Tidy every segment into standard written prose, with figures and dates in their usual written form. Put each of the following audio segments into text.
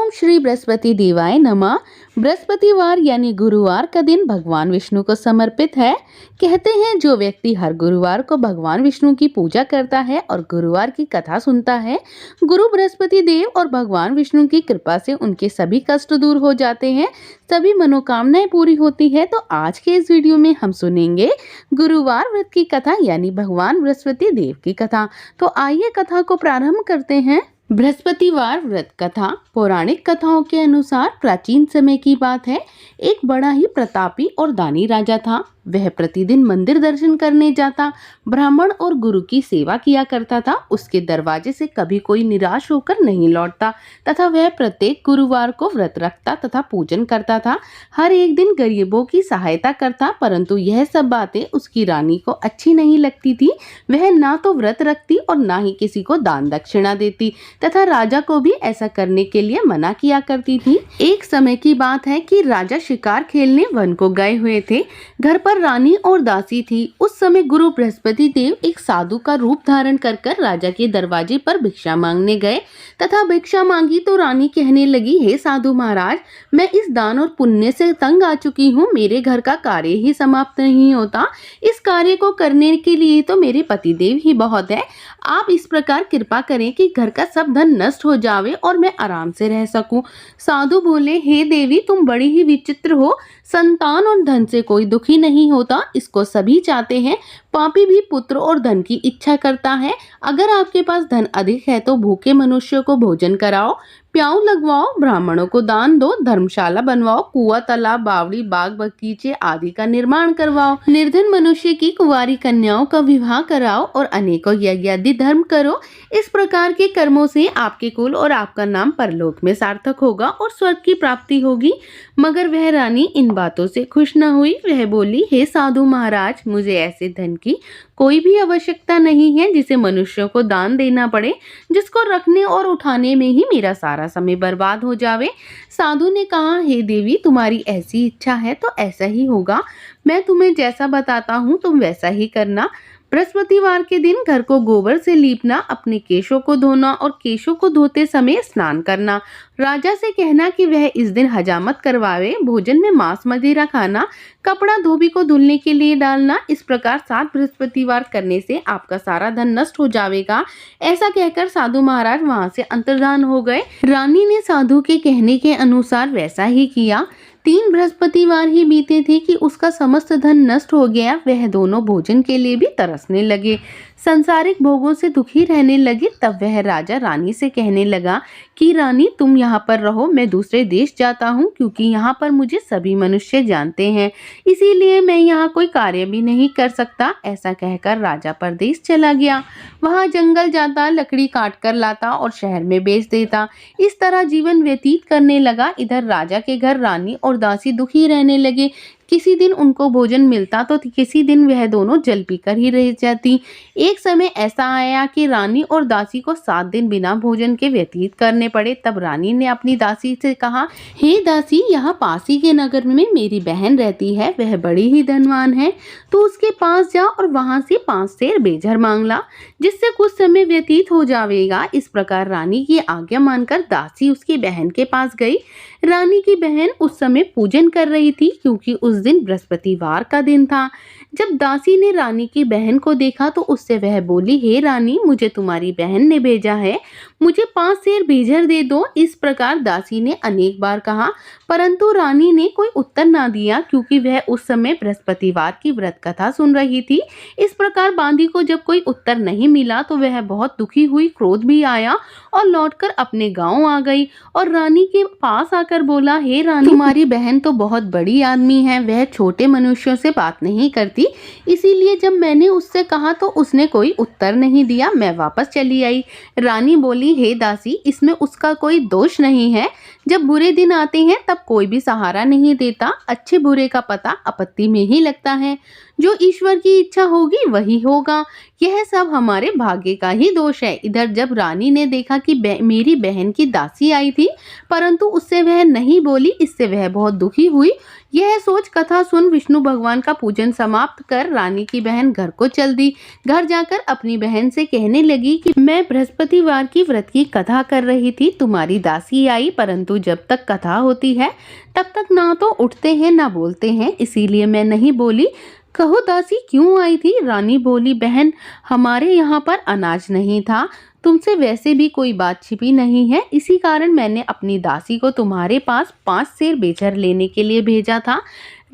ओम श्री बृहस्पति देवाय नमः। बृहस्पतिवार यानी गुरुवार का दिन भगवान विष्णु को समर्पित है। कहते हैं जो व्यक्ति हर गुरुवार को भगवान विष्णु की पूजा करता है और गुरुवार की कथा सुनता है, गुरु बृहस्पति देव और भगवान विष्णु की कृपा से उनके सभी कष्ट दूर हो जाते हैं, सभी मनोकामनाएं पूरी होती है। तो आज के इस वीडियो में हम सुनेंगे गुरुवार व्रत की कथा यानी भगवान बृहस्पति देव की कथा। तो आइए कथा को प्रारंभ करते हैं। बृहस्पतिवार व्रत कथा पौराणिक कथाओं के अनुसार प्राचीन समय की बात है। एक बड़ा ही प्रतापी और दानी राजा था। वह प्रतिदिन मंदिर दर्शन करने जाता, ब्राह्मण और गुरु की सेवा किया करता था। उसके दरवाजे से कभी कोई निराश होकर नहीं लौटता तथा वह प्रत्येक गुरुवार को व्रत रखता तथा पूजन करता था। हर एक दिन गरीबों की सहायता करता, परंतु यह सब बातें उसकी रानी को अच्छी नहीं लगती थी। वह ना तो व्रत रखती और ना ही किसी को दान दक्षिणा देती तथा राजा को भी ऐसा करने के लिए मना किया करती थी। एक समय की बात है कि राजा शिकार खेलने वन को गए हुए थे। घर पर रानी और दासी थी। उस समय गुरु बृहस्पति देव एक साधु का रूप धारण कर राजा के दरवाजे पर भिक्षा मांगने गए तथा भिक्षा मांगी तो रानी कहने लगी, हे साधु महाराज, मैं इस दान और पुण्य से तंग आ चुकी हूँ। मेरे घर का कार्य ही समाप्त नहीं होता। इस कार्य को करने के लिए तो मेरे पतिदेव ही बहुत है। आप इस प्रकार कृपा करें कि घर का सब धन नष्ट हो जावे और मैं आराम से रह सकूं। साधु बोले, हे देवी, तुम बड़ी ही विचित्र हो। संतान और धन से कोई दुखी नहीं होता, इसको सभी चाहते हैं। पापी भी पुत्र और धन की इच्छा करता है। अगर आपके पास धन अधिक है तो भूखे मनुष्यों को भोजन कराओ, प्याऊ लगवाओ, ब्राह्मणों को दान दो, धर्मशाला बनवाओ, कुआं, तालाब, बावड़ी, बाग बगीचे आदि का निर्माण करवाओ, निर्धन मनुष्य की कुंवारी कन्याओं का विवाह कराओ और अनेकों यज्ञ आदि धर्म करो। इस प्रकार के कर्मों से आपके कुल और आपका नाम परलोक में सार्थक होगा और स्वर्ग की प्राप्ति होगी। मगर वह रानी इन बातों से खुश न हुई। वह बोली, हे साधु महाराज, मुझे ऐसे धन की कोई भी आवश्यकता नहीं है जिसे मनुष्यों को दान देना पड़े, जिसको रखने और उठाने में ही मेरा सारा समय बर्बाद हो जावे। साधु ने कहा, हे देवी, तुम्हारी ऐसी इच्छा है तो ऐसा ही होगा। मैं तुम्हें जैसा बताता हूँ तुम वैसा ही करना। बृहस्पतिवार के दिन घर को गोबर से लीपना, अपने केशों को धोना और केशों को धोते समय स्नान करना। राजा से कहना कि वह इस दिन हजामत करवावे। भोजन में मांस मदिरा खाना, कपड़ा धोबी को धुलने के लिए डालना। इस प्रकार 7 बृहस्पतिवार करने से आपका सारा धन नष्ट हो जाएगा। ऐसा कहकर साधु महाराज वहां से अंतर्धान हो गए। रानी ने साधु के कहने के अनुसार वैसा ही किया। 3 बृहस्पतिवार ही बीते थे कि उसका समस्त धन नष्ट हो गया। वह दोनों भोजन के लिए भी तरसने लगे, संसारिक भोगों से दुखी रहने लगे। तब वह राजा रानी से कहने लगा कि रानी, तुम यहाँ पर रहो, मैं दूसरे देश जाता हूँ, क्योंकि यहाँ पर मुझे सभी मनुष्य जानते हैं, इसीलिए मैं यहाँ कोई कार्य भी नहीं कर सकता। ऐसा कहकर राजा परदेश चला गया। वहाँ जंगल जाता, लकड़ी काट कर लाता और शहर में बेच देता। इस तरह जीवन व्यतीत करने लगा। इधर राजा के घर रानी और दासी दुखी रहने लगे। किसी दिन उनको भोजन मिलता तो किसी दिन वह दोनों जल पीकर ही रह जाती। एक समय ऐसा आया कि रानी और दासी को 7 दिन बिना भोजन के व्यतीत करने पड़े। तब रानी ने अपनी दासी से कहा, हे दासी, यहाँ पास ही के नगर में मेरी बहन रहती है, वह बड़ी ही धनवान है। तो उसके पास जा और वहां से 5 सेर बेझर मांग ला, जिससे कुछ समय व्यतीत हो जाएगा। इस प्रकार रानी की आज्ञा मानकर दासी उसकी बहन के पास गई। रानी की बहन उस समय पूजन कर रही थी, क्योंकि उस दिन बृहस्पतिवार का दिन था। जब दासी ने रानी की बहन को देखा तो उससे वह बोली, हे रानी, मुझे तुम्हारी बहन ने भेजा है, मुझे 5 सेर बेझर दे दो। इस प्रकार दासी ने अनेक बार कहा, परंतु रानी ने कोई उत्तर ना दिया, क्योंकि वह उस समय बृहस्पतिवार की व्रत कथा सुन रही थी। इस प्रकार बांदी को जब कोई उत्तर नहीं मिला तो वह बहुत दुखी हुई, क्रोध भी आया और लौटकर अपने गांव आ गई और रानी के पास आकर बोला, हे रानी, तुम्हारी बहन तो बहुत बड़ी आदमी है, वह छोटे मनुष्यों से बात नहीं करती, इसीलिए जब मैंने उससे कहा तो उसने कोई उत्तर नहीं दिया, मैं वापस चली आई। रानी बोली, हे दासी, इसमें उसका कोई दोष नहीं है। जब बुरे दिन आते हैं तब कोई भी सहारा नहीं देता। अच्छे बुरे का पता आपत्ति में ही लगता है। जो ईश्वर की इच्छा होगी वही होगा। यह सब हमारे भाग्य का ही दोष है। इधर जब रानी ने देखा कि मेरी बहन की दासी आई थी, परंतु उससे वह नहीं बोली, इससे वह बहुत दुखी हुई। यह सोच कथा सुन विष्णु भगवान का पूजन समाप्त कर रानी की बहन घर को चल दी। घर जाकर अपनी बहन से कहने लगी कि मैं बृहस्पतिवार की व्रत की कथा कर रही थी, तुम्हारी दासी आई, परंतु परंतु जब तक कथा होती है तब तक ना तो उठते हैं ना बोलते हैं, इसीलिए मैं नहीं बोली। कहो दासी क्यों आई थी? रानी बोली, बहन हमारे यहाँ पर अनाज नहीं था, तुमसे वैसे भी कोई बात छिपी नहीं है, इसी कारण मैंने अपनी दासी को तुम्हारे पास 5 सेर बेचर लेने के लिए भेजा था।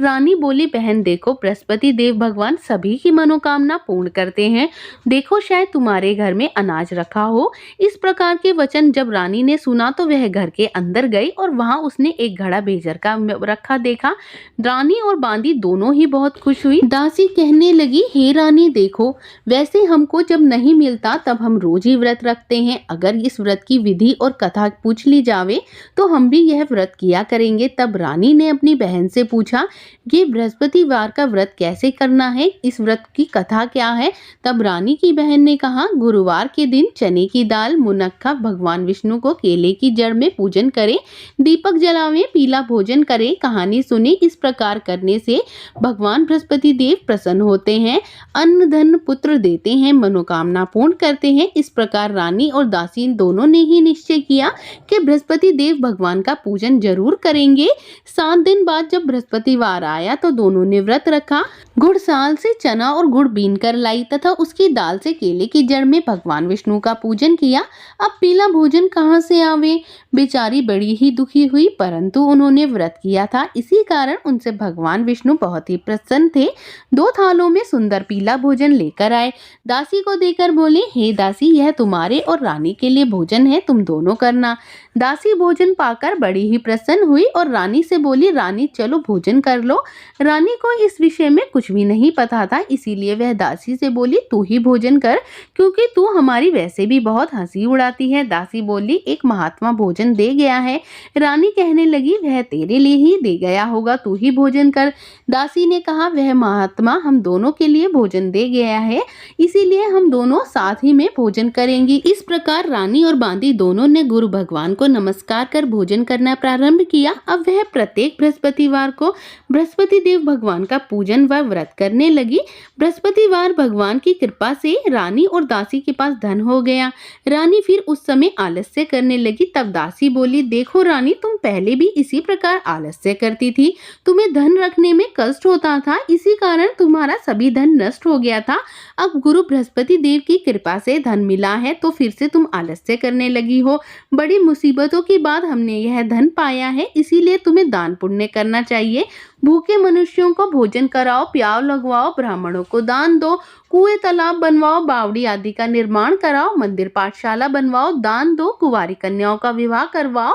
रानी बोली, बहन देखो बृहस्पति देव भगवान सभी की मनोकामना पूर्ण करते हैं, देखो शायद तुम्हारे घर में अनाज रखा हो। इस प्रकार के वचन जब रानी ने सुना तो वह घर के अंदर गई और वहां उसने एक घड़ा बेचर का रखा देखा। रानी और बांदी दोनों ही बहुत खुश हुई। दासी कहने लगी, हे रानी देखो, वैसे हमको जब नहीं मिलता तब हम रोज ही व्रत रखते हैं, अगर इस व्रत की विधि और कथा पूछ ली जावे तो हम भी यह व्रत किया करेंगे। तब रानी ने अपनी बहन से पूछा, ये बृहस्पतिवार का व्रत कैसे करना है, इस व्रत की कथा क्या है? तब रानी की बहन ने कहा, गुरुवार के दिन चने की दाल, मुनक्का, भगवान विष्णु को केले की जड़ में पूजन करें, दीपक जलावें, पीला भोजन करें, कहानी सुने। इस प्रकार करने से भगवान बृहस्पति देव प्रसन्न होते हैं, अन्न धन पुत्र देते हैं, मनोकामना पूर्ण करते हैं। इस प्रकार रानी और दासी दोनों ने ही निश्चय किया कि बृहस्पति देव भगवान का पूजन जरूर करेंगे। 7 दिन बाद जब बृहस्पतिवार आया तो दोनों ने व्रत रखा। गुड़साल से चना और गुड़ बीन कर लाई तथा उसकी दाल से केले की जड़ में भगवान विष्णु का पूजन किया। अब पीला भोजन कहाँ से आवे? बेचारी बड़ी ही दुखी हुई, परंतु उन्होंने व्रत किया था, इसी कारण उनसे भगवान विष्णु बहुत ही प्रसन्न थे। 2 थालों में सुंदर पीला भोजन लेकर आए, दासी को देकर बोले, हे दासी यह तुम्हारे और रानी के लिए भोजन है, तुम दोनों करना। दासी भोजन पाकर बड़ी ही प्रसन्न हुई और रानी से बोली, रानी चलो भोजन कर लो। रानी को इस विषय में कुछ भी नहीं पता था, इसीलिए वह दासी से बोली, तू ही भोजन कर, क्योंकि तू हमारी वैसे भी बहुत हंसी उड़ाती है। दासी बोली, एक महात्मा भोजन दे गया है। रानी कहने लगी, वह तेरे लिए ही दे गया होगा, तू ही भोजन कर। दासी ने कहा, वह महात्मा हम दोनों के लिए भोजन दे गया है, इसीलिए हम दोनों साथ ही में भोजन करेंगी। इस प्रकार रानी और बांदी दोनों ने गुरु भगवान को नमस्कार कर भोजन करना प्रारंभ किया। अब वह प्रत्येक बृहस्पतिवार को बृहस्पति देव भगवान का पूजन व व्रत करने लगी। बृहस्पतिवार भगवान की कृपा से रानी और दासी के पास धन हो गया। रानी फिर उस समय आलस्य करने लगी। तब दासी बोली, देखो रानी, तुम पहले भी इसी प्रकार आलस्य करती थी, तुम्हें धन रखने में कष्ट होता था, इसी कारण तुम्हारा सभी धन नष्ट हो गया था। अब गुरु बृहस्पति देव की कृपा से धन मिला है तो फिर से तुम आलस्य करने लगी हो। बड़ी मुसीबतों के बाद हमने यह धन पाया है, इसीलिए तुम्हें दान पुण्य करना चाहिए। भूखे मनुष्यों को भोजन कराओ, प्याव लगवाओ, ब्राह्मणों को दान दो, कुएं तालाब बनवाओ, बावड़ी आदि का निर्माण कराओ, मंदिर पाठशाला बनवाओ, दान दो, कुंवारी कन्याओं का विवाह करवाओ,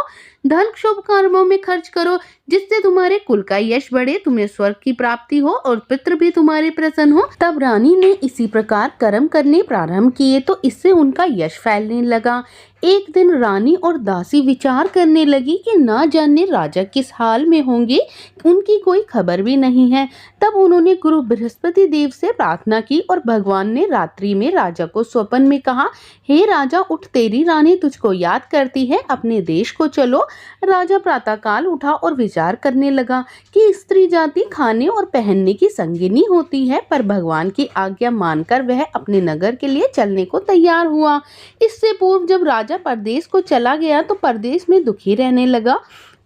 धन शुभ कर्मों में खर्च करो, जिससे तुम्हारे कुल का यश बढ़े, तुम्हें स्वर्ग की प्राप्ति हो और पितृ भी तुम्हारे प्रसन्न हो। तब रानी ने इसी प्रकार कर्म करने प्रारंभ किए तो इससे उनका यश फैलने लगा। एक दिन रानी और दासी विचार करने लगी कि ना जाने राजा किस हाल में होंगे, उनकी कोई खबर भी नहीं है। तब उन्होंने गुरु बृहस्पति देव से प्रार्थना की और भगवान ने रात्रि में राजा को स्वप्न में कहा, हे राजा उठ, तेरी रानी तुझको याद करती है, अपने देश को चलो। राजा प्रातःकाल उठा और विचार करने लगा कि स्त्री जाति खाने और पहनने की संगिनी होती है, पर भगवान की आज्ञा मानकर वह अपने नगर के लिए चलने को तैयार हुआ। इससे पूर्व जब राजा परदेश को चला गया तो परदेश में दुखी रहने लगा।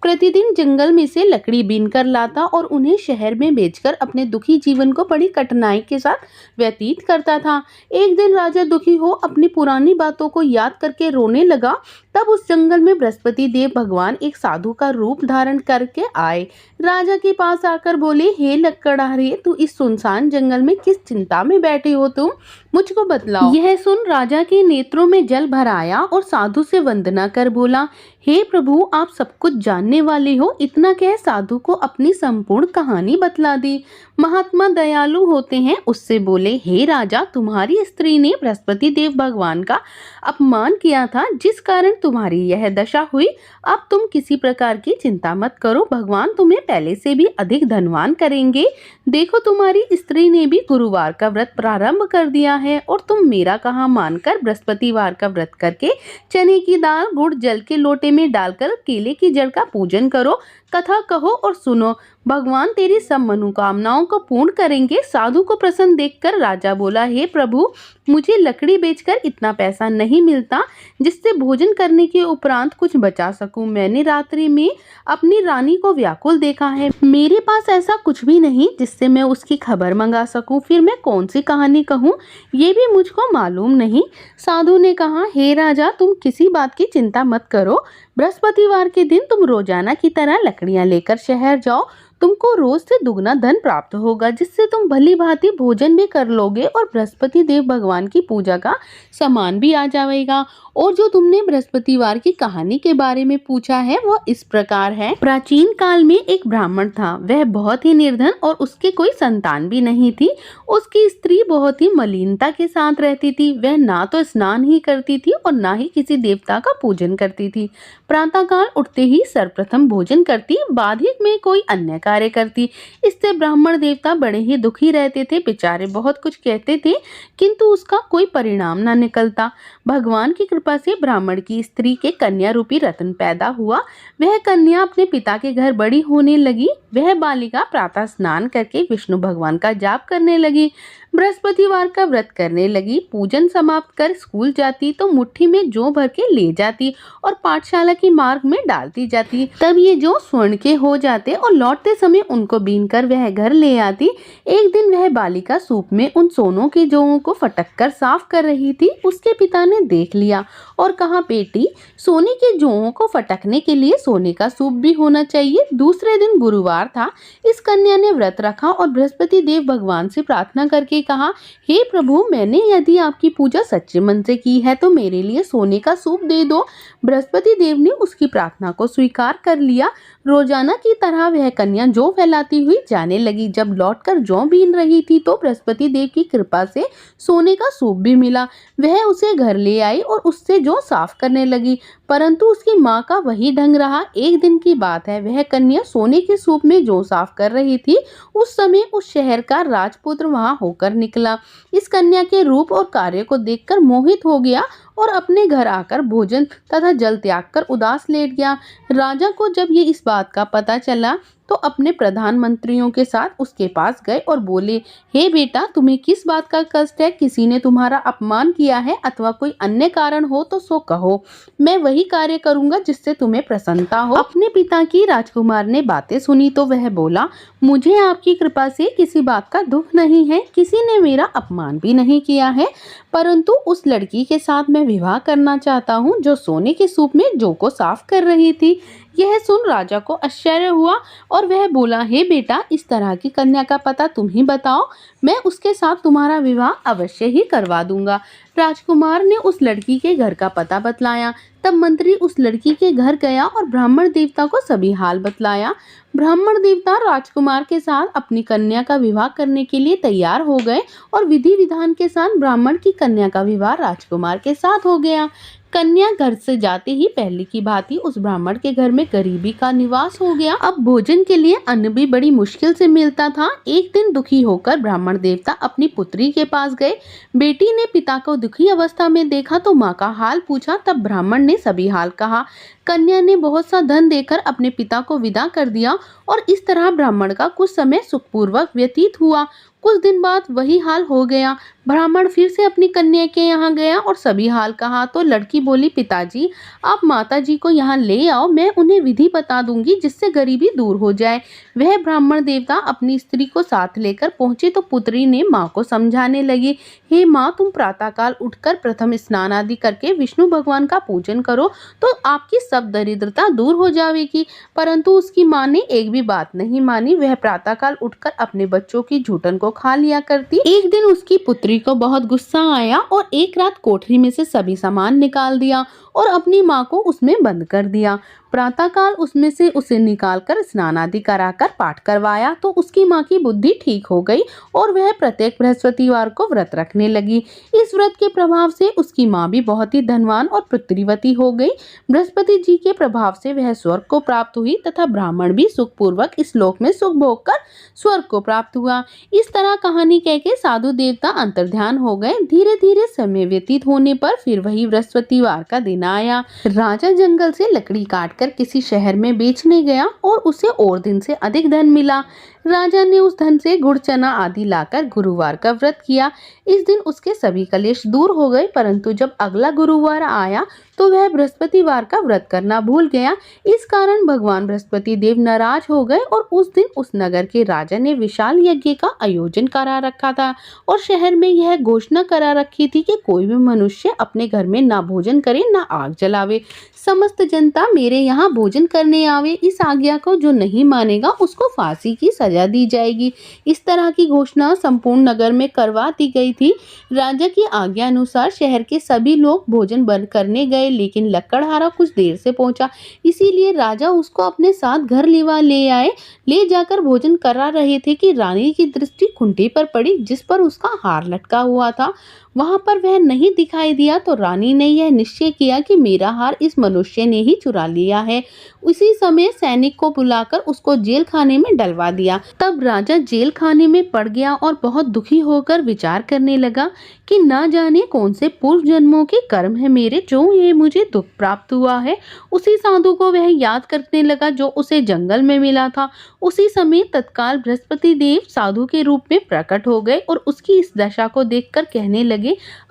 प्रतिदिन जंगल में से लकड़ी बीन कर लाता और उन्हें शहर में बेचकर अपने दुखी जीवन को बड़ी कठिनाई के साथ व्यतीत करता था। एक दिन राजा दुखी हो अपनी पुरानी बातों को याद करके रोने लगा। तब उस जंगल में बृहस्पति देव भगवान एक साधु का रूप धारण करके आए। राजा के पास आकर बोले, हे लकड़हारे, तू इस सुनसान जंगल में किस चिंता में बैठे हो, तुम मुझको बतलाओ। यह सुन राजा के नेत्रों में जल भर आया और साधु से वंदना कर बोला, हे प्रभु, आप सब कुछ जानने वाले हो। इतना कह साधु को अपनी संपूर्ण कहानी बतला दी। महात्मा दयालु होते हैं, उससे बोले, हे राजा, तुम्हारी स्त्री ने बृहस्पति देव भगवान का अपमान किया था, जिस कारण तुम्हारी यह दशा हुई। अब तुम किसी प्रकार की चिंता मत करो, भगवान तुम्हें पहले से भी अधिक धनवान करेंगे। देखो, तुम्हारी स्त्री ने भी गुरुवार का व्रत प्रारंभ कर दिया है और तुम मेरा कहा मानकर बृहस्पतिवार का व्रत करके चने की दाल गुड़ जल के लोटे में डालकर केले की जड़ का पूजन करो, कथा कहो और सुनो, भगवान तेरी सब मनोकामनाओं को पूर्ण करेंगे। साधु को प्रसन्न देखकर राजा बोला, हे प्रभु, मुझे लकड़ी बेचकर इतना पैसा नहीं मिलता जिससे भोजन करने के उपरांत कुछ बचा सकूं। मैंने रात्रि में अपनी रानी को व्याकुल देखा है। मेरे पास ऐसा कुछ भी नहीं जिससे मैं उसकी खबर मंगा सकूं। फिर मैं कौन सी कहानी कहूं, ये भी मुझको मालूम नहीं। साधु ने कहा, हे राजा, तुम किसी बात की चिंता मत करो। बृहस्पतिवार के दिन तुम रोजाना की तरह लकड़ियां लेकर शहर जाओ। तुमको रोज से दुगना धन प्राप्त होगा, जिससे तुम भली भांति भोजन भी कर लोगे और बृहस्पति देव भगवान की पूजा का सामान भी आ जाएगा। और जो तुमने बृहस्पतिवार की कहानी के बारे में पूछा है वो इस प्रकार है। प्राचीन काल में एक ब्राह्मण था। वह बहुत ही निर्धन और उसके कोई संतान भी नहीं थी। उसकी स्त्री बहुत ही मलिनता के साथ रहती थी। वह ना तो स्नान ही करती थी और ना ही किसी देवता का पूजन करती थी। प्रातःकाल उठते ही सर्वप्रथम भोजन करती, बाद ही में कोई अन्य कार्य करती। इससे ब्राह्मण देवता बड़े ही दुखी रहते थे। बेचारे बहुत कुछ कहते थे किंतु उसका कोई परिणाम न निकलता। भगवान की कृपा से ब्राह्मण की स्त्री के कन्या रूपी रत्न पैदा हुआ। वह कन्या अपने पिता के घर बड़ी होने लगी। वह बालिका प्रातः स्नान करके विष्णु भगवान का जाप करने लगी, बृहस्पतिवार का व्रत करने लगी। पूजन समाप्त कर स्कूल जाती तो मुट्ठी में जौ भर के ले जाती और पाठशाला के मार्ग में डालती जाती। तब ये जौ स्वर्ण के हो जाते और लौटते समय उनको बीन कर वह घर ले आती। एक दिन वह बालिका सूप में उन सोनों के जौओं को फटक कर साफ कर रही थी। उसके पिता ने देख लिया और कहा, बेटी, सोने के जौओं को फटकने के लिए सोने का सूप भी होना चाहिए। दूसरे दिन गुरुवार था। इस कन्या ने व्रत रखा और बृहस्पति देव भगवान से प्रार्थना करके कहा, हे प्रभु, मैंने यदि आपकी पूजा सच्चे मन से की है तो मेरे लिए सोने का सूप दे दो। बृहस्पति देव ने उसकी प्रार्थना को स्वीकार कर लिया। रोजाना की तरह वह कन्या जौ फैलाती हुई जाने लगी। जब लौटकर जौ बीन रही थी तो बृहस्पति देव की कृपा से सोने का सूप भी मिला। वह उसे घर ले आई और उससे जौ साफ करने लगी, परंतु उसकी माँ का वही ढंग रहा। एक दिन की बात है, वह कन्या सोने के सूप में जौ साफ कर रही थी। उस समय उस शहर का राजपुत्र वहां होकर निकला। इस कन्या के रूप और कार्य को देखकर मोहित हो गया और अपने घर आकर भोजन तथा जल त्याग कर उदास लेट गया। राजा को जब ये इस बात का पता चला तो अपने प्रधानमंत्रियों के साथ उसके पास गए और बोले, हे बेटा, तुम्हें किस बात का कष्ट है? किसी ने तुम्हारा अपमान किया है अथवा कोई अन्य कारण हो तो सो कहो। मैं वही कार्य करूंगा जिससे तुम्हें प्रसन्नता हो। अपने पिता की राजकुमार ने बातें सुनी तो वह बोला, मुझे आपकी कृपा से किसी बात का दुख नहीं है। किसी ने मेरा अपमान भी नहीं किया है, परंतु उस लड़की के साथ मैं विवाह करना चाहता हूँ जो सोने के सूप में जौ को साफ कर रही थी। यह सुन राजा को आश्चर्य हुआ और वह बोला, हे बेटा, इस तरह की कन्या का पता तुम ही बताओ, मैं उसके साथ तुम्हारा विवाह अवश्य ही करवा दूंगा। राजकुमार ने उस लड़की के घर का पता बतलाया। तब मंत्री उस लड़की के घर गया और ब्राह्मण देवता को सभी हाल बतलाया। ब्राह्मण देवता राजकुमार के साथ अपनी कन्या का विवाह करने के लिए तैयार हो गए और विधि विधान के साथ ब्राह्मण की कन्या का विवाह राजकुमार के साथ हो गया। कन्या घर से जाते ही पहले की भांति उस ब्राह्मण के घर में गरीबी का निवास हो गया। अब भोजन के लिए अन्न भी बड़ी मुश्किल से मिलता था। एक दिन दुखी होकर ब्राह्मण देवता अपनी पुत्री के पास गए। बेटी ने पिता को दुखी अवस्था में देखा तो माँ का हाल पूछा। तब ब्राह्मण ने सभी हाल कहा। कन्या ने बहुत सा धन देकर अपने पिता को विदा कर दिया और इस तरह ब्राह्मण का कुछ समय सुखपूर्वक व्यतीत हुआ। कुछ दिन बाद वही हाल हो गया। ब्राह्मण फिर से अपनी कन्या के यहाँ गया और सभी हाल कहा तो लड़की बोली, पिताजी, आप माताजी को यहाँ ले आओ, मैं उन्हें विधि बता दूंगी जिससे गरीबी दूर हो जाए। वह ब्राह्मण देवता अपनी स्त्री को साथ लेकर पहुंचे तो पुत्री ने माँ को समझाने लगी, हे माँ, तुम प्रातःकाल उठकर प्रथम स्नान आदि करके विष्णु भगवान का पूजन करो तो आपकी सब दरिद्रता दूर हो जाएगी। परंतु उसकी माँ ने एक भी बात नहीं मानी। वह प्रातःकाल उठकर अपने बच्चों की झूठन को खा लिया करती। एक दिन उसकी पुत्री को बहुत गुस्सा आया और एक रात कोठरी में से सभी सामान निकाल दिया और अपनी माँ को उसमें बंद कर दिया। प्रातःकाल उसमें से उसे निकालकर स्नान आदि कराकर पाठ करवाया तो उसकी माँ की बुद्धि ठीक हो गई और वह प्रत्येक बृहस्पतिवार को व्रत रखने लगी। इस व्रत के प्रभाव से उसकी माँ भी बहुत ही धनवान और पुत्रीवती हो गई। बृहस्पति जी के प्रभाव से वह स्वर्ग को प्राप्त हुई तथा ब्राह्मण भी सुखपूर्वक इस लोक में सुख भोग कर स्वर्ग को प्राप्त हुआ। इस तरह कहानी कह के साधु देवता अंतर्ध्यान हो गए। धीरे धीरे समय व्यतीत होने पर फिर वही बृहस्पतिवार का दिन आया। राजा जंगल से लकड़ी काट किसी शहर में बेचने गया और उसे और दिन से अधिक धन मिला। राजा ने उस धन से गुड़ चना आदि लाकर गुरुवार का व्रत किया। इस दिन उसके सभी कलेश दूर हो गए, परंतु जब अगला गुरुवार आया तो वह बृहस्पतिवार का व्रत करना भूल गया। इस कारण भगवान बृहस्पति देव नाराज हो गए और उस दिन उस नगर के राजा ने विशाल यज्ञ का आयोजन करा रखा था और शहर में यह घोषणा करा रखी थी कि कोई भी मनुष्य अपने घर में ना भोजन करे ना आग जलावे। समस्त जनता मेरे यहाँ भोजन करने आवे। इस आज्ञा को जो नहीं मानेगा उसको फांसी की सजा दी जाएगी। इस तरह की घोषणा संपूर्ण नगर में करवा दी गई थी। राजा की आज्ञा अनुसार शहर के सभी लोग भोजन बंद करने गए, लेकिन लकड़हारा कुछ देर से पहुंचा, इसीलिए राजा उसको अपने साथ घर ले आए। ले जाकर भोजन करा रहे थे कि रानी की दृष्टि खूंटी पर पड़ी जिस पर उसका हार लटका हुआ था। वहां पर वह नहीं दिखाई दिया तो रानी ने यह निश्चय किया कि मेरा हार इस मनुष्य ने ही चुरा लिया है। उसी समय सैनिक को बुलाकर उसको जेल खाने में डलवा दिया। तब राजा जेल खाने में पड़ गया और बहुत दुखी होकर विचार करने लगा कि न जाने कौन से पूर्व जन्मों के कर्म है मेरे जो ये मुझे दुख प्राप्त हुआ है। उसी साधु को वह याद करने लगा जो उसे जंगल में मिला था। उसी समय तत्काल बृहस्पति देव साधु के रूप में प्रकट हो गए और उसकी इस दशा को देखकर कहने लगे,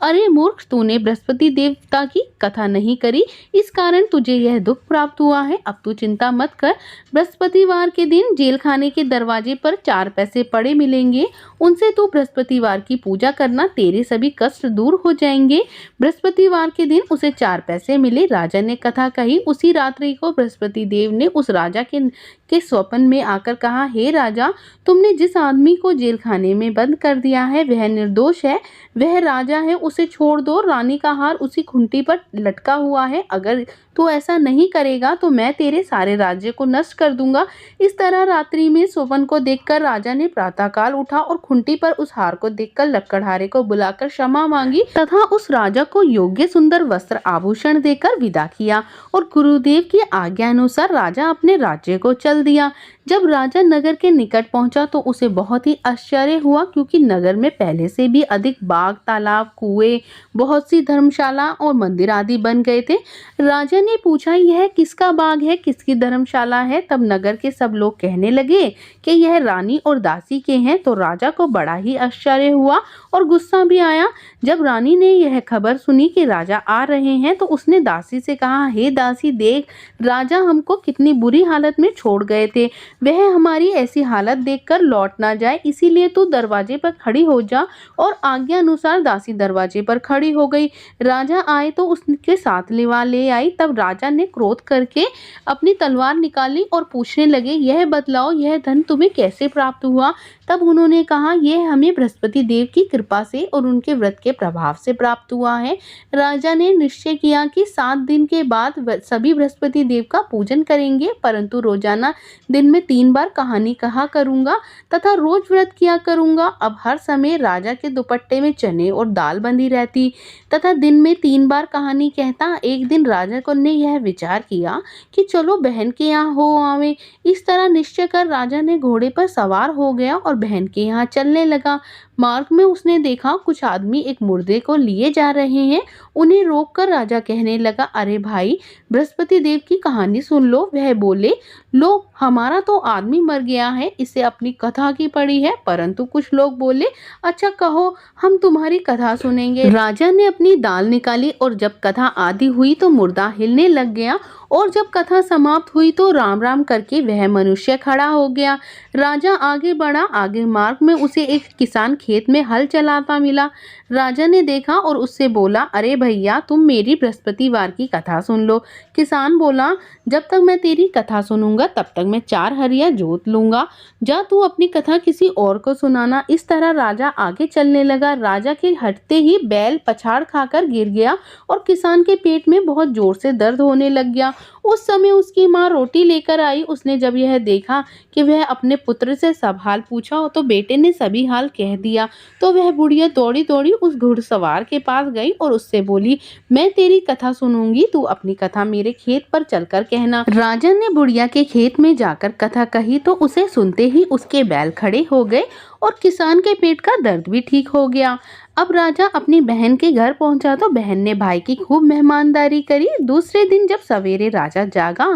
अरे मूर्ख, तूने बृहस्पति देवता की कथा नहीं करी, इस कारण तुझे यह दुख प्राप्त हुआ है। अब तू चिंता मत कर। बृहस्पतिवार के दिन जेल खाने के दरवाजे पर 4 पैसे पड़े मिलेंगे, उनसे तू बृहस्पतिवार की पूजा करना, तेरे सभी कष्ट दूर हो जाएंगे। बृहस्पतिवार के दिन उसे 4 पैसे मिले। राजा ने कथा कही। उसी रात्रि को बृहस्पति देव ने उस राजा के स्वप्न में आकर कहा, हे राजा, तुमने जिस आदमी को जेल खाने में बंद कर दिया है वह निर्दोष है, वह राजा है, उसे छोड़ दो। रानी का हार उसी खूंटी पर लटका हुआ है। अगर तू ऐसा नहीं करेगा तो मैं तेरे सारे राज्य को नष्ट कर दूंगा। इस तरह रात्रि में स्वप्न को देखकर राजा ने प्रातःकाल उठा और खूंटी पर उस हार को देखकर लकड़हारे को बुलाकर क्षमा मांगी तथा उस राजा को योग्य सुंदर वस्त्र आभूषण देकर विदा किया और गुरुदेव की आज्ञा अनुसार राजा अपने राज्य को चल दिया। जब राजा नगर के निकट पहुंचा तो उसे बहुत ही आश्चर्य हुआ, क्योंकि नगर में पहले से भी अधिक बाग, तालाब, कुएं, बहुत सी धर्मशाला और मंदिर आदि बन गए थे। राजा ने पूछा, यह किसका बाग है, किसकी धर्मशाला है? तब नगर के सब लोग कहने लगे कि यह रानी और दासी के हैं। तो राजा को बड़ा ही आश्चर्य हुआ और गुस्सा भी आया। जब रानी ने यह खबर सुनी कि राजा आ रहे हैं तो उसने दासी से कहा, हे दासी, देख, राजा हमको कितनी बुरी हालत में छोड़ गए थे, वह हमारी ऐसी हालत देखकर लौट ना जाए, इसीलिए तू दरवाजे पर खड़ी हो जा। और आज्ञा अनुसार दासी दरवाजे पर खड़ी हो गई। राजा आए तो उसके साथ ले आई। तब राजा ने क्रोध करके अपनी तलवार निकाली और पूछने लगे, यह बतलाओ, यह धन तुम्हें कैसे प्राप्त हुआ? तब उन्होंने कहा, यह हमें बृहस्पति देव की कृपा से और उनके व्रत के प्रभाव से प्राप्त हुआ है। राजा ने निश्चय किया कि 7 दिन के बाद सभी बृहस्पति देव का पूजन करेंगे, परंतु रोजाना दिन में 3 बार कहानी कहा करूंगा तथा रोज व्रत किया करूंगा। अब हर समय राजा के दुपट्टे में चने और दाल बंधी रहती तथा दिन में 3 बार कहानी कहता। एक दिन राजा को ने यह विचार किया कि चलो बहन के यहाँ हो आवे। इस तरह निश्चय कर राजा ने घोड़े पर सवार हो गया और बहन के यहाँ चलने लगा। मार्ग में उसने देखा कुछ आदमी एक मुर्दे को लिए जा रहे हैं। उन्हें रोककर राजा कहने लगा, अरे भाई, बृहस्पति देव की कहानी सुन लो। वह बोले, लो, हमारा तो आदमी मर गया है, इसे अपनी कथा की पड़ी है। परंतु कुछ लोग बोले, अच्छा कहो, हम तुम्हारी कथा सुनेंगे। राजा ने अपनी दाल निकाली और जब कथा आदि हुई तो मुर्दा हिलने लग गया और जब कथा समाप्त हुई तो राम राम करके वह मनुष्य खड़ा हो गया। राजा आगे बढ़ा। आगे मार्ग में उसे एक किसान खेत में हल चलाता मिला। राजा ने देखा और उससे बोला, अरे भैया, तुम मेरी बृहस्पतिवार की कथा सुन लो। किसान बोला, जब तक मैं तेरी कथा सुनूंगा तब तक मैं 4 हरिया जोत लूंगा, जा तू अपनी कथा किसी और को सुनाना। इस तरह राजा आगे चलने लगा। राजा के हटते ही बैल पछाड़ खाकर गिर गया और किसान के पेट में बहुत जोर से दर्द होने लग गया। उस समय उसकी माँ रोटी लेकर आई। उसने जब यह देखा कि वह अपने पुत्र से सब हाल पूछा तो बेटे ने सभी हाल कह दिया। तो वह बुढ़िया दौड़ी दौड़ी उस घुड़सवार के पास गई और उससे बोली, मैं तेरी कथा सुनूंगी, तू अपनी कथा मेरे खेत पर चलकर कहना। राजा ने बुढ़िया के खेत में जाकर कथा कही तो उसे सुनते ही उसके बैल खड़े हो गए और किसान के पेट का दर्द भी ठीक हो गया। अब राजा अपनी बहन के घर पहुंचा तो बहन ने भाई की खूब मेहमानदारी करी। दूसरे दिन जब सवेरे राजा जागा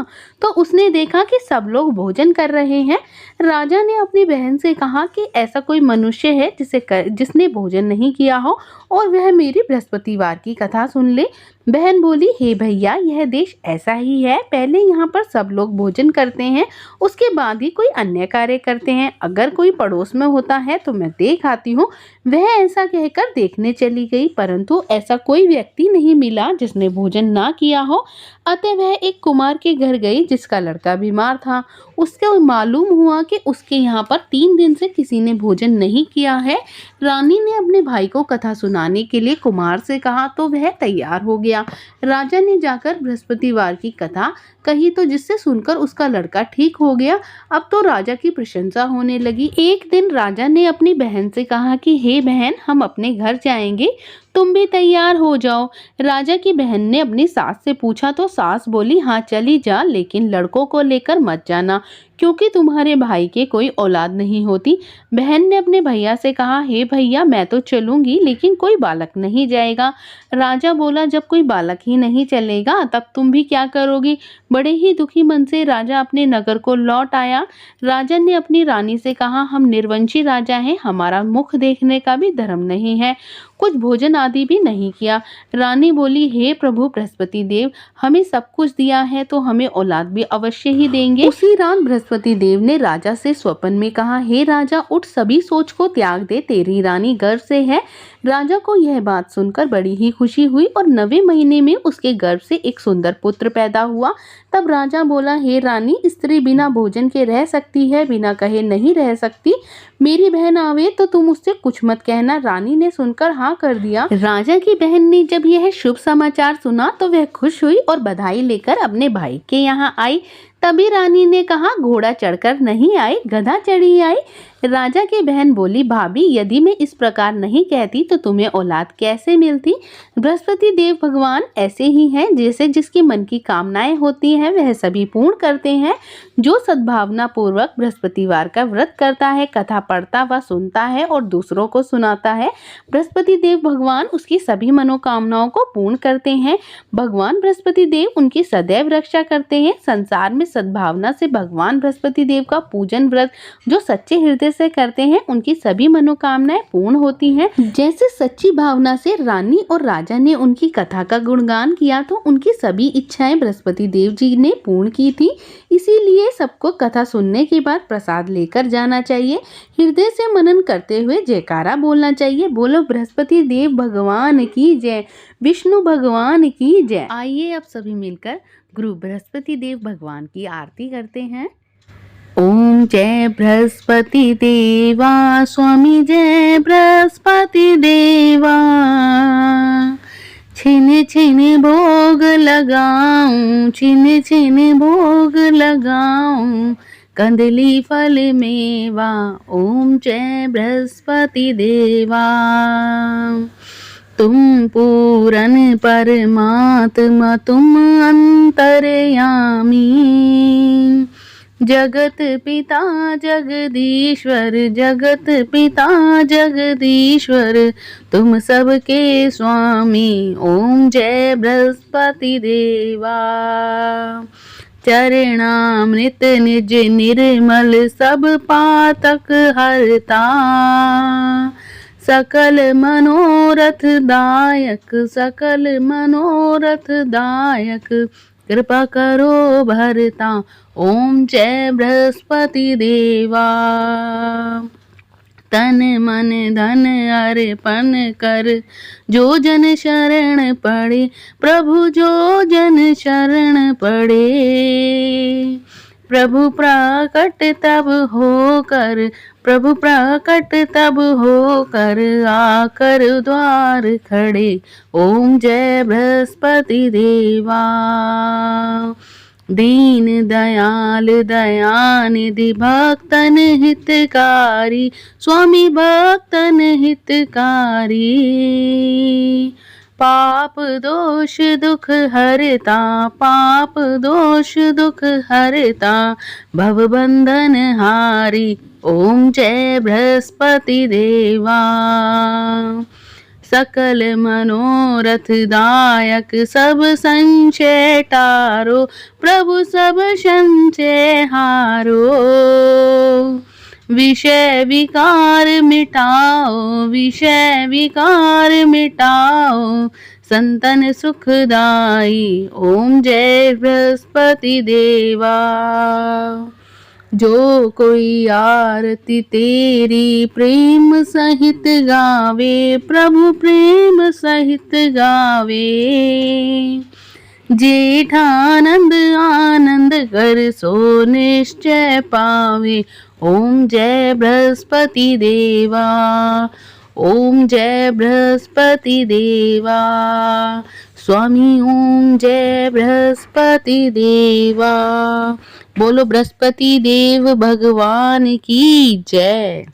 तो उसने देखा कि सब लोग भोजन कर रहे हैं। राजा ने अपनी बहन से कहा कि ऐसा कोई मनुष्य है जिसने भोजन नहीं किया हो और वह मेरी बृहस्पतिवार की कथा सुन ले। बहन बोली, हे भैया, यह देश ऐसा ही है, पहले यहाँ पर सब लोग भोजन करते हैं, उसके बाद ही कोई अन्य कार्य करते हैं। अगर कोई पड़ोस में होता है तो मैं देख आती हूँ। वह ऐसा कहकर देखने चली गई, परंतु ऐसा कोई व्यक्ति नहीं मिला जिसने भोजन ना किया हो। अतः वह एक कुमार के घर गई जिसका लड़का बीमार था। उसको मालूम हुआ कि उसके यहाँ पर 3 दिन से किसी ने भोजन नहीं किया है। रानी ने अपने भाई को कथा सुनाने के लिए कुमार से कहा तो वह तैयार हो गया। राजा ने जाकर बृहस्पतिवार की कथा कही तो जिससे सुनकर उसका लड़का ठीक हो गया। अब तो राजा की प्रशंसा होने लगी। एक दिन राजा ने अपनी बहन से कहा कि हे बहन, हम अपने घर जाएंगे, तुम भी तैयार हो जाओ। राजा की बहन ने अपनी सास से पूछा तो सास बोली, हाँ चली जा, लेकिन लड़कों को लेकर मत जाना क्योंकि तुम्हारे भाई के कोई औलाद नहीं होती। बहन ने अपने भैया से कहा, हे भैया, मैं तो चलूंगी लेकिन कोई बालक नहीं जाएगा। राजा बोला, जब कोई बालक ही नहीं चलेगा तब तुम भी क्या करोगी। बड़े ही दुखी मन से राजा अपने नगर को लौट आया। राजा ने अपनी रानी से कहा, हम निर्वंशी राजा हैं, हमारा मुख देखने का भी धर्म नहीं है, कुछ भोजन आदि भी नहीं किया। रानी बोली, हे प्रभु बृहस्पति देव, हमें सब कुछ दिया है तो हमें औलाद भी अवश्य ही देंगे। उसी रात बृहस्पति देव ने राजा से स्वप्न में कहा, हे राजा, उठ, सभी सोच को त्याग दे, तेरी रानी गर्भ से है। राजा को यह बात सुनकर बड़ी ही खुशी हुई और 9वें महीने में उसके गर्भ से एक सुंदर पुत्र पैदा हुआ। तब राजा बोला, हे रानी, स्त्री बिना भोजन के रह सकती है, बिना कहे नहीं रह सकती। मेरी बहन आवे तो तुम उससे कुछ मत कहना। रानी ने सुनकर हाँ कर दिया। राजा की बहन ने जब यह शुभ समाचार सुना तो वह खुश हुई और बधाई लेकर अपने भाई के यहाँ आई। तभी रानी ने कहा, घोड़ा चढ़कर नहीं आई, गधा चढ़ी आई। राजा की बहन बोली, भाभी, यदि मैं इस प्रकार नहीं कहती तो तुम्हें औलाद कैसे मिलती। बृहस्पति देव भगवान ऐसे ही हैं, जैसे जिसकी मन की कामनाएं होती हैं वह सभी पूर्ण करते हैं। जो सद्भावना पूर्वक बृहस्पतिवार का व्रत करता है, कथा पढ़ता व सुनता है और दूसरों को सुनाता है, बृहस्पति देव भगवान उसकी सभी मनोकामनाओं को पूर्ण करते हैं। भगवान बृहस्पति देव उनकी सदैव रक्षा करते हैं। संसार में सद्भावना से भगवान बृहस्पति देव का पूजन व्रत जो सच्चे हृदय से करते हैं, उनकी सभी मनोकामनाएं पूर्ण होती हैं। जैसे सच्ची भावना से रानी और राजा ने उनकी कथा का गुणगान किया तो उनकी सभी इच्छाएं बृहस्पति देव जी ने पूर्ण की थी। इसीलिए सबको कथा सुनने के बाद प्रसाद लेकर जाना चाहिए। हृदय से मनन करते हुए जयकारा बोलना चाहिए, बोलो बृहस्पति देव भगवान की जय, विष्णु भगवान की जय। आइए अब सभी मिलकर गुरु बृहस्पति देव भगवान की आरती करते हैं। ओम जय बृहस्पति देवा, स्वामी जय बृहस्पति देवा। छिन छिन भोग लगाऊं, छिन छिन भोग लगाऊं, कंदली फल मेवा। ओम जय बृहस्पति देवा। तुम पूरन परमात्मा, तुम अंतर्यामी, जगत पिता जगदीश्वर, जगत पिता जगदीश्वर, तुम सबके स्वामी। ओम जय बृहस्पति देवा। चरणामृत निज निर्मल, सब पातक हरता, सकल मनोरथ दायक, सकल मनोरथ दायक, कृपा करो भरता। ओम जय बृहस्पति देवा। तन मन धन अर्पण कर, जो जन शरण पड़े, प्रभु जो जन शरण पड़े, प्रभु प्रकट तब होकर, प्रभु प्रकट तब होकर, आकर द्वार खड़े। ओम जय बृहस्पति देवा। दीन दयाल दयानिधि, भक्तन हितकारी, स्वामी भक्तन हितकारी, पाप दोष दुख हरता, पाप दोष दुख हरता, भव बंधन हारी। ओम जय बृहस्पति देवा। सकल मनोरथ दायक सब संशय टारो, प्रभु सब संशय हारो। विषय विकार मिटाओ, विषय विकार मिटाओ, संतन सुखदाई, ओम जय बृहस्पति देवा। जो कोई आरती तेरी प्रेम सहित गावे, प्रभु प्रेम सहित गावे, जेठानंद आनंद कर सो निश्चय पावे, ओम जय बृहस्पति देवा, ओम जय बृहस्पति देवा, स्वामी ओम जय बृहस्पति देवा। बोलो बृहस्पति देव भगवान की जय।